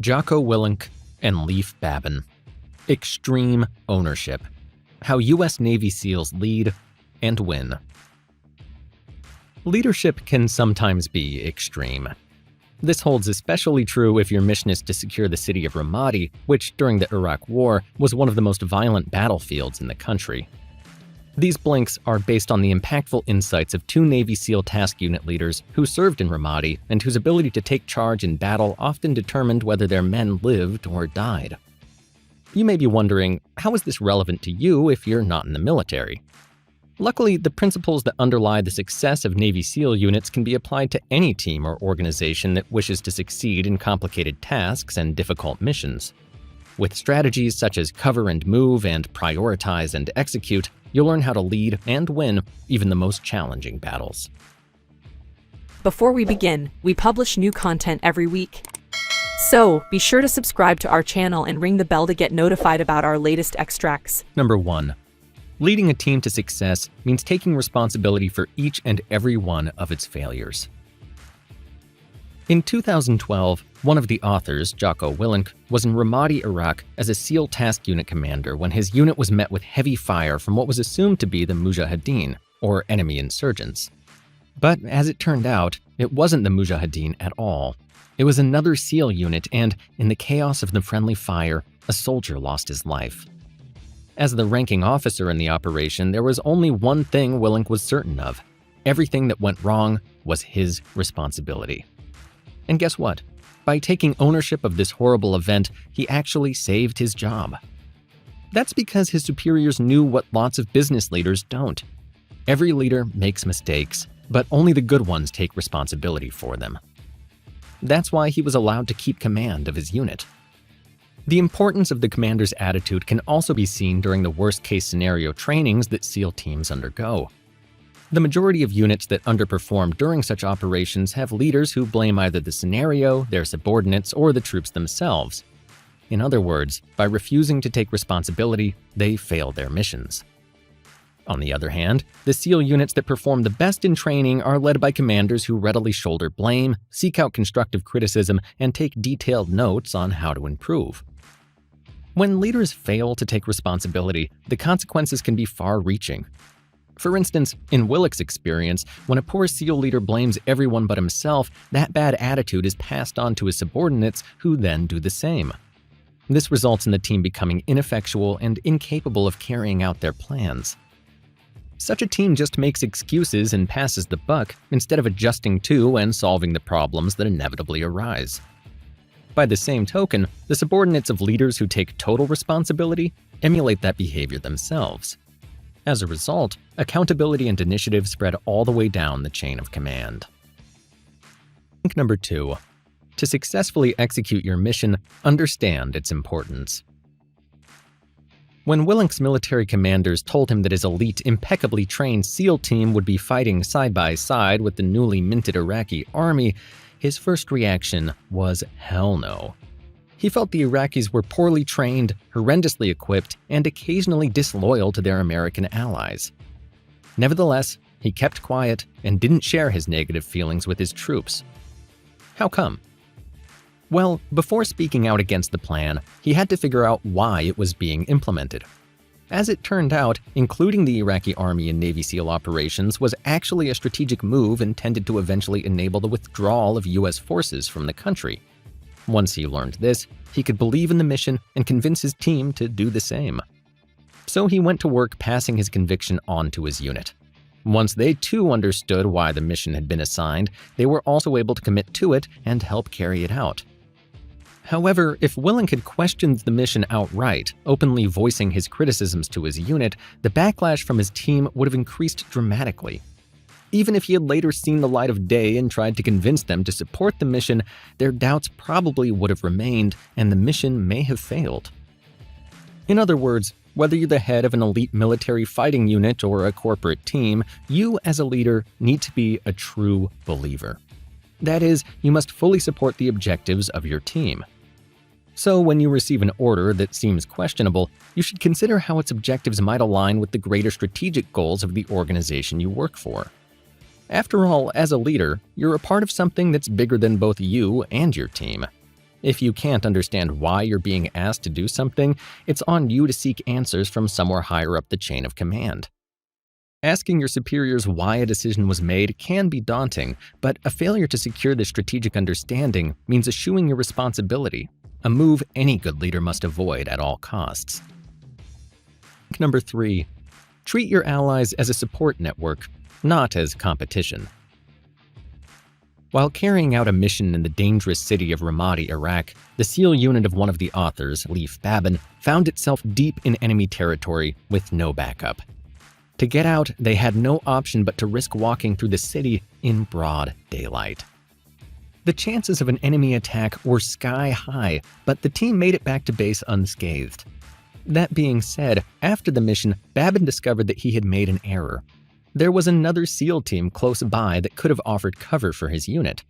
Jocko Willink and LEIF BABIN. Extreme Ownership. How U.S. Navy SEALs Lead and Win. Leadership can sometimes be extreme. This holds especially true if your mission is to secure the city of Ramadi, which, during the Iraq War, was one of the most violent battlefields in the country. These blinks are based on the impactful insights of two Navy SEAL task unit leaders who served in Ramadi and whose ability to take charge in battle often determined whether their men lived or died. You may be wondering, how is this relevant to you if you're not in the military? Luckily, the principles that underlie the success of Navy SEAL units can be applied to any team or organization that wishes to succeed in complicated tasks and difficult missions. With strategies such as cover and move and prioritize and execute, you'll learn how to lead and win even the most challenging battles. Before we begin, we publish new content every week. So, be sure to subscribe to our channel and ring the bell to get notified about our latest extracts. Number 1. Leading a team to success means taking responsibility for each and every one of its failures. In 2012, one of the authors, Jocko Willink, was in Ramadi, Iraq as a SEAL task unit commander when his unit was met with heavy fire from what was assumed to be the Mujahideen, or enemy insurgents. But as it turned out, it wasn't the Mujahideen at all. It was another SEAL unit, and in the chaos of the friendly fire, a soldier lost his life. As the ranking officer in the operation, there was only one thing Willink was certain of. Everything that went wrong was his responsibility. And guess what? By taking ownership of this horrible event, he actually saved his job. That's because his superiors knew what lots of business leaders don't. Every leader makes mistakes, but only the good ones take responsibility for them. That's why he was allowed to keep command of his unit. The importance of the commander's attitude can also be seen during the worst-case scenario trainings that SEAL teams undergo. The majority of units that underperform during such operations have leaders who blame either the scenario, their subordinates, or the troops themselves. In other words, by refusing to take responsibility, they fail their missions. On the other hand, the SEAL units that perform the best in training are led by commanders who readily shoulder blame, seek out constructive criticism, and take detailed notes on how to improve. When leaders fail to take responsibility, the consequences can be far-reaching. For instance, in Willink's experience, when a poor SEAL leader blames everyone but himself, that bad attitude is passed on to his subordinates, who then do the same. This results in the team becoming ineffectual and incapable of carrying out their plans. Such a team just makes excuses and passes the buck instead of adjusting to and solving the problems that inevitably arise. By the same token, the subordinates of leaders who take total responsibility emulate that behavior themselves. As a result, accountability and initiative spread all the way down the chain of command. Number 2. To successfully execute your mission, understand its importance. When Willink's military commanders told him that his elite, impeccably trained SEAL team would be fighting side by side with the newly minted Iraqi army, his first reaction was hell no. He felt the Iraqis were poorly trained, horrendously equipped, and occasionally disloyal to their American allies. Nevertheless, he kept quiet and didn't share his negative feelings with his troops. How come? Well, before speaking out against the plan, he had to figure out why it was being implemented. As it turned out, including the Iraqi Army in Navy SEAL operations was actually a strategic move intended to eventually enable the withdrawal of U.S. forces from the country. Once he learned this, he could believe in the mission and convince his team to do the same. So he went to work passing his conviction on to his unit. Once they too understood why the mission had been assigned, they were also able to commit to it and help carry it out. However, if Willink had questioned the mission outright, openly voicing his criticisms to his unit, the backlash from his team would have increased dramatically. Even if he had later seen the light of day and tried to convince them to support the mission, their doubts probably would have remained, and the mission may have failed. In other words, whether you're the head of an elite military fighting unit or a corporate team, you as a leader need to be a true believer. That is, you must fully support the objectives of your team. So when you receive an order that seems questionable, you should consider how its objectives might align with the greater strategic goals of the organization you work for. After all, as a leader, you're a part of something that's bigger than both you and your team. If you can't understand why you're being asked to do something, it's on you to seek answers from somewhere higher up the chain of command. Asking your superiors why a decision was made can be daunting, but a failure to secure this strategic understanding means eschewing your responsibility, a move any good leader must avoid at all costs. Number 3. Treat your allies as a support network, not as competition. While carrying out a mission in the dangerous city of Ramadi, Iraq, the SEAL unit of one of the authors, LEIF BABIN, found itself deep in enemy territory with no backup. To get out, they had no option but to risk walking through the city in broad daylight. The chances of an enemy attack were sky high, but the team made it back to base unscathed. That being said, after the mission, BABIN discovered that he had made an error. There was another SEAL team close by that could have offered cover for his unit.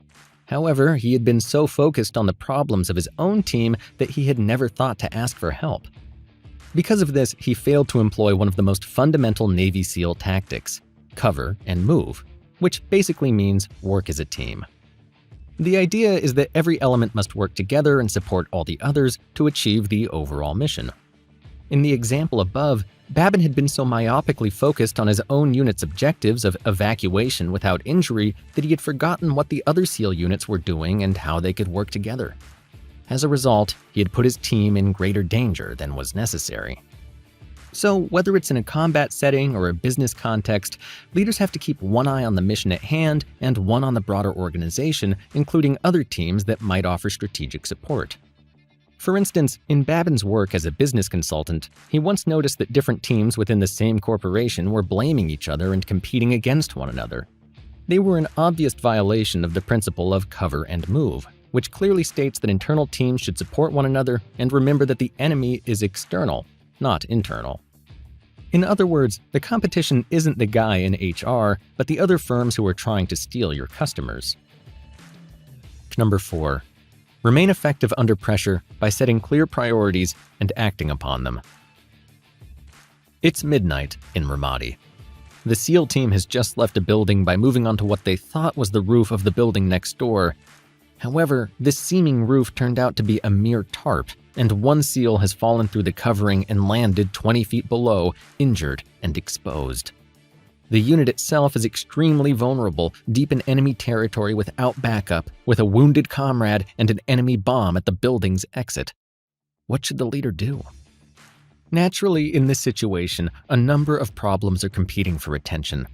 However, he had been so focused on the problems of his own team that he had never thought to ask for help. Because of this, he failed to employ one of the most fundamental Navy SEAL tactics, cover and move, which basically means work as a team. The idea is that every element must work together and support all the others to achieve the overall mission. In the example above, BABIN had been so myopically focused on his own unit's objectives of evacuation without injury that he had forgotten what the other SEAL units were doing and how they could work together. As a result, he had put his team in greater danger than was necessary. So, whether it's in a combat setting or a business context, leaders have to keep one eye on the mission at hand and one on the broader organization, including other teams that might offer strategic support. For instance, in BABIN's work as a business consultant, he once noticed that different teams within the same corporation were blaming each other and competing against one another. They were an obvious violation of the principle of cover and move, which clearly states that internal teams should support one another and remember that the enemy is external, not internal. In other words, the competition isn't the guy in HR, but the other firms who are trying to steal your customers. Number 4. Remain effective under pressure by setting clear priorities and acting upon them. It's midnight in Ramadi. The SEAL team has just left a building by moving onto what they thought was the roof of the building next door. However, this seeming roof turned out to be a mere tarp, and one SEAL has fallen through the covering and landed 20 feet below, injured and exposed. The unit itself is extremely vulnerable, deep in enemy territory without backup, with a wounded comrade and an enemy bomb at the building's exit. What should the leader do? Naturally, in this situation, a number of problems are competing for attention.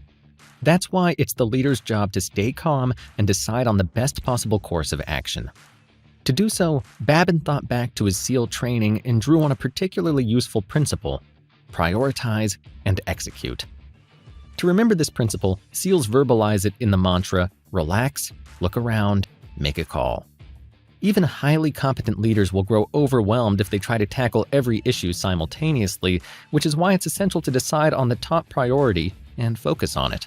That's why it's the leader's job to stay calm and decide on the best possible course of action. To do so, BABIN thought back to his SEAL training and drew on a particularly useful principle: prioritize and execute. To remember this principle, SEALs verbalize it in the mantra, relax, look around, make a call. Even highly competent leaders will grow overwhelmed if they try to tackle every issue simultaneously, which is why it's essential to decide on the top priority and focus on it.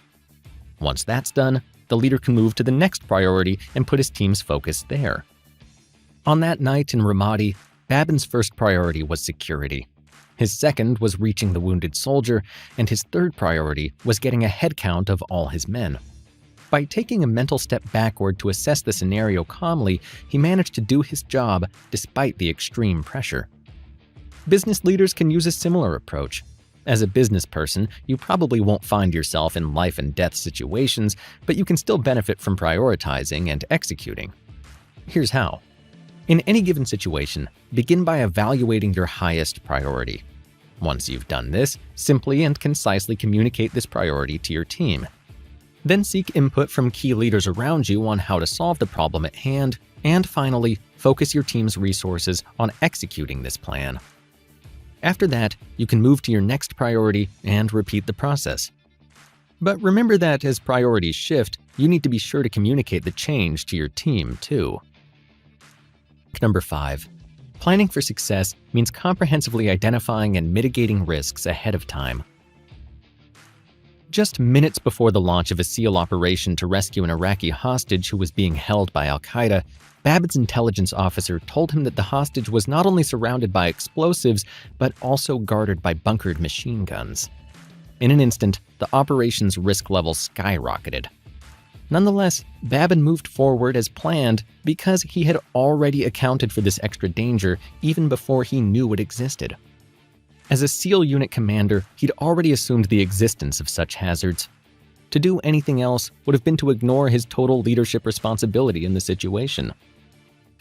Once that's done, the leader can move to the next priority and put his team's focus there. On that night in Ramadi, BABIN's first priority was security. His second was reaching the wounded soldier, and his third priority was getting a head count of all his men. By taking a mental step backward to assess the scenario calmly, he managed to do his job despite the extreme pressure. Business leaders can use a similar approach. As a business person, you probably won't find yourself in life and death situations, but you can still benefit from prioritizing and executing. Here's how. In any given situation, begin by evaluating your highest priority. Once you've done this, simply and concisely communicate this priority to your team. Then seek input from key leaders around you on how to solve the problem at hand, and finally, focus your team's resources on executing this plan. After that, you can move to your next priority and repeat the process. But remember that as priorities shift, you need to be sure to communicate the change to your team too. Number 5. Planning for success means comprehensively identifying and mitigating risks ahead of time. Just minutes before the launch of a SEAL operation to rescue an Iraqi hostage who was being held by al-Qaeda, BABIN's intelligence officer told him that the hostage was not only surrounded by explosives, but also guarded by bunkered machine guns. In an instant, the operation's risk level skyrocketed. Nonetheless, BABIN moved forward as planned because he had already accounted for this extra danger even before he knew it existed. As a SEAL unit commander, he'd already assumed the existence of such hazards. To do anything else would have been to ignore his total leadership responsibility in the situation.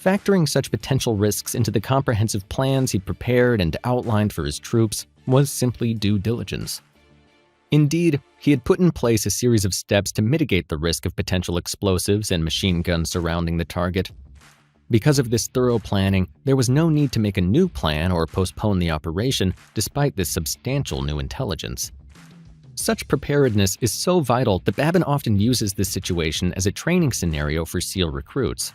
Factoring such potential risks into the comprehensive plans he prepared and outlined for his troops was simply due diligence. Indeed, he had put in place a series of steps to mitigate the risk of potential explosives and machine guns surrounding the target. Because of this thorough planning, there was no need to make a new plan or postpone the operation despite this substantial new intelligence. Such preparedness is so vital that BABIN often uses this situation as a training scenario for SEAL recruits.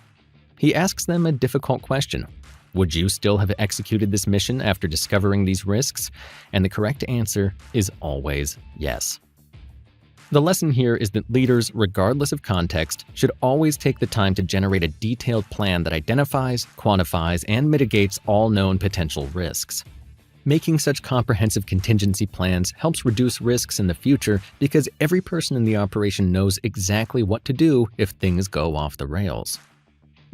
He asks them a difficult question. Would you still have executed this mission after discovering these risks? And the correct answer is always yes. The lesson here is that leaders, regardless of context, should always take the time to generate a detailed plan that identifies, quantifies, and mitigates all known potential risks. Making such comprehensive contingency plans helps reduce risks in the future because every person in the operation knows exactly what to do if things go off the rails.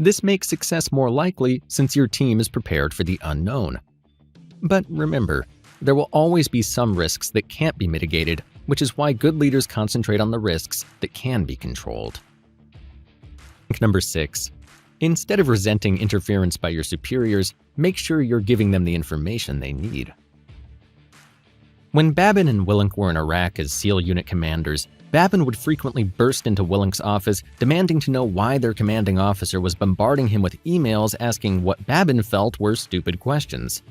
This makes success more likely since your team is prepared for the unknown. But remember, there will always be some risks that can't be mitigated, which is why good leaders concentrate on the risks that can be controlled. Number 6. Instead of resenting interference by your superiors, make sure you're giving them the information they need. When BABIN and Willink were in Iraq as SEAL unit commanders, BABIN would frequently burst into Willink's office, demanding to know why their commanding officer was bombarding him with emails asking what BABIN felt were stupid questions.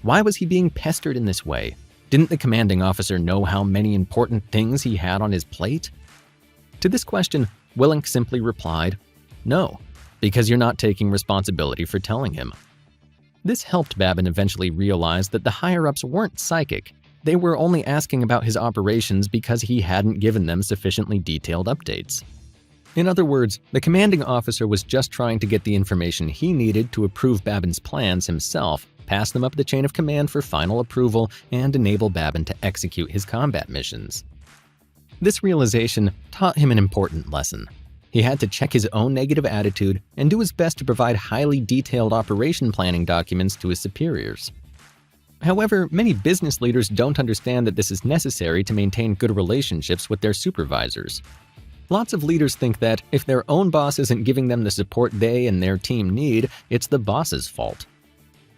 Why was he being pestered in this way? Didn't the commanding officer know how many important things he had on his plate? To this question, Willink simply replied, "No, because you're not taking responsibility for telling him." This helped BABIN eventually realize that the higher-ups weren't psychic. They were only asking about his operations because he hadn't given them sufficiently detailed updates. In other words, the commanding officer was just trying to get the information he needed to approve BABIN's plans himself, pass them up the chain of command for final approval, and enable BABIN to execute his combat missions. This realization taught him an important lesson. He had to check his own negative attitude and do his best to provide highly detailed operation planning documents to his superiors. However, many business leaders don't understand that this is necessary to maintain good relationships with their supervisors. Lots of leaders think that if their own boss isn't giving them the support they and their team need, it's the boss's fault.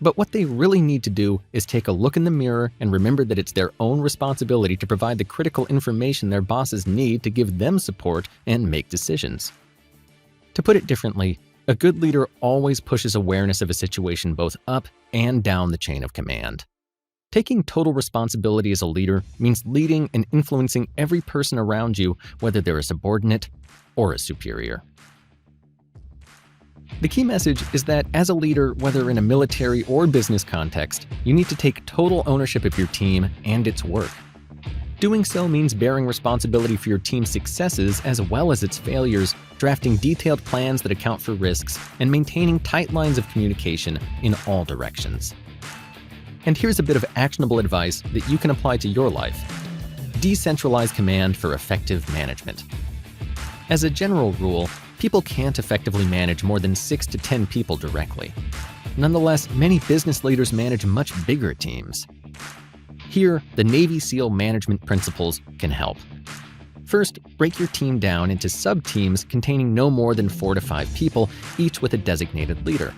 But what they really need to do is take a look in the mirror and remember that it's their own responsibility to provide the critical information their bosses need to give them support and make decisions. To put it differently, a good leader always pushes awareness of a situation both up and down the chain of command. Taking total responsibility as a leader means leading and influencing every person around you, whether they're a subordinate or a superior. The key message is that as a leader, whether in a military or business context, you need to take total ownership of your team and its work. Doing so means bearing responsibility for your team's successes as well as its failures, drafting detailed plans that account for risks, and maintaining tight lines of communication in all directions. And here's a bit of actionable advice that you can apply to your life. Decentralize command for effective management. As a general rule, people can't effectively manage more than 6 to 10 people directly. Nonetheless, many business leaders manage much bigger teams. Here, the Navy SEAL management principles can help. First, break your team down into sub-teams containing no more than 4 to 5 people, each with a designated leader.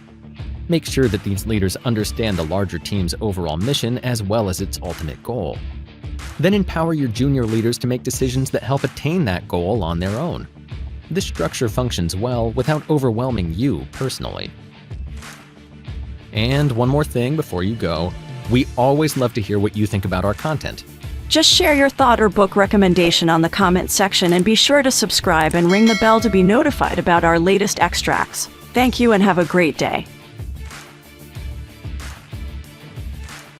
Make sure that these leaders understand the larger team's overall mission as well as its ultimate goal. Then empower your junior leaders to make decisions that help attain that goal on their own. This structure functions well without overwhelming you personally. And one more thing before you go, we always love to hear what you think about our content. Just share your thought or book recommendation on the comment section and be sure to subscribe and ring the bell to be notified about our latest extracts. Thank you and have a great day.